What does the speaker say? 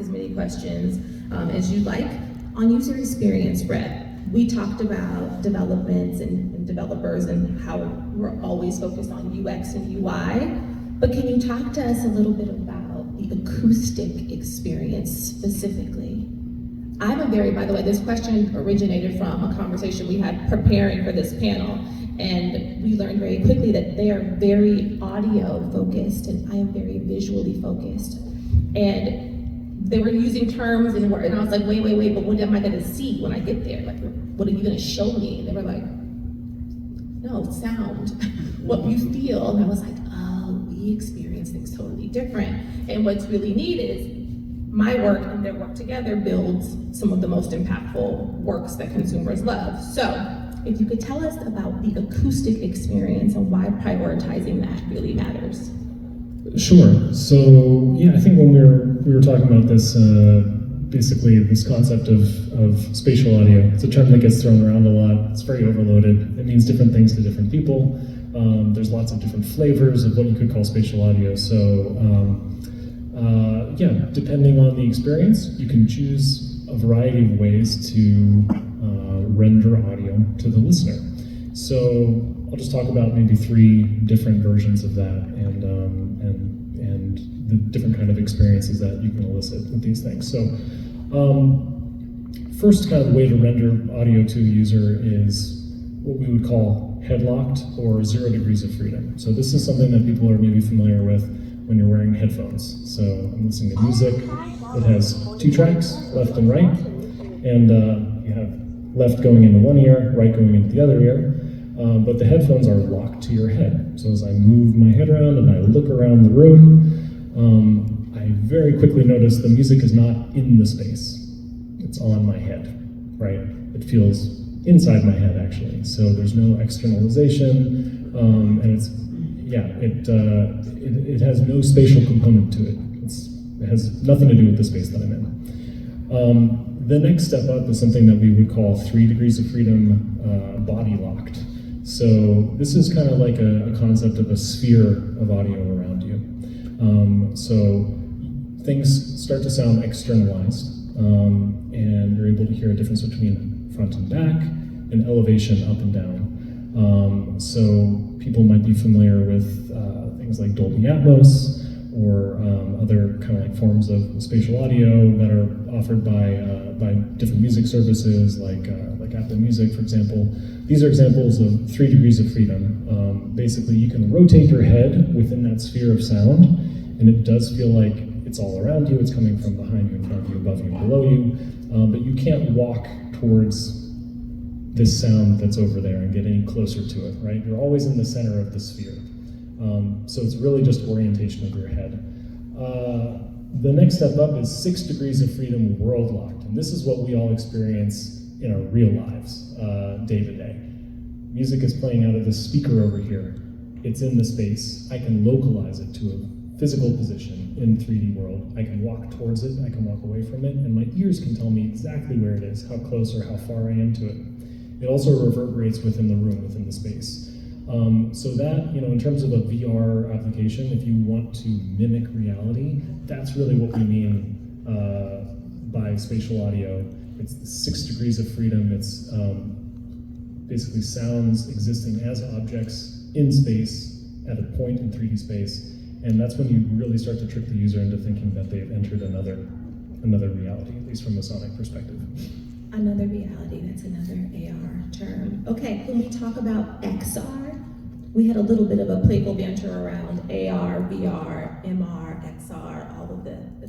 as many questions as you'd like. On user experience, Brett, we talked about developments and developers and how we're always focused on UX and UI, but can you talk to us a little bit about the acoustic experience specifically? By the way, this question originated from a conversation we had preparing for this panel, and we learned very quickly that they are very audio focused and I am very visually focused. And they were using terms and I was like, wait, but what am I gonna see when I get there? Like, what are you gonna show me? And they were like, no, sound, what you feel. And I was like, oh, we experience things totally different. And what's really neat is my work and their work together builds some of the most impactful works that consumers love. So if you could tell us about the acoustic experience and why prioritizing that really matters. Sure. So yeah, I think when we were talking about this, basically this concept of spatial audio, it's a term that gets thrown around a lot. It's very overloaded. It means different things to different people. There's lots of different flavors of what you could call spatial audio. So yeah, depending on the experience, you can choose a variety of ways to render audio to the listener. So I'll just talk about maybe 3 different versions of that and the different kind of experiences that you can elicit with these things. So first kind of way to render audio to a user is what we would call headlocked or 0 degrees of freedom. So this is something that people are maybe familiar with when you're wearing headphones. So I'm listening to music. It has 2 tracks, left and right, and you have left going into one ear, right going into the other ear, but the headphones are locked to your head. So as I move my head around and I look around the room, I very quickly notice the music is not in the space. It's on my head, right? It feels inside my head, actually. So there's no externalization, and it's, yeah, it has no spatial component to it. It has nothing to do with the space that I'm in. The next step up is something that we would call 3 degrees of freedom body locked. So this is kind of like a concept of a sphere of audio around you. So things start to sound externalized, and you're able to hear a difference between front and back and elevation up and down. So people might be familiar with things like Dolby Atmos or other kind of like forms of spatial audio that are offered by different music services like Apple Music, for example. These are examples of 3 degrees of freedom. Basically, you can rotate your head within that sphere of sound, and it does feel like it's all around you. It's coming from behind you, in front of you, above you, and below you. But you can't walk towards this sound that's over there and get any closer to it, right? You're always in the center of the sphere. So it's really just orientation of your head. The next step up is 6 degrees of freedom world locked. And this is what we all experience in our real lives, day to day. Music is playing out of this speaker over here. It's in the space. I can localize it to a physical position in 3D world. I can walk towards it, I can walk away from it, and my ears can tell me exactly where it is, how close or how far I am to it. It also reverberates within the room, within the space. So that, in terms of a VR application, if you want to mimic reality, that's really what we mean by spatial audio. It's 6 degrees of freedom. It's basically sounds existing as objects in space at a point in 3D space. And that's when you really start to trick the user into thinking that they've entered another reality, at least from a sonic perspective. Another reality, that's another AR term. Okay, when we talk about XR, we had a little bit of a playful banter around AR, VR, MR, XR, all of the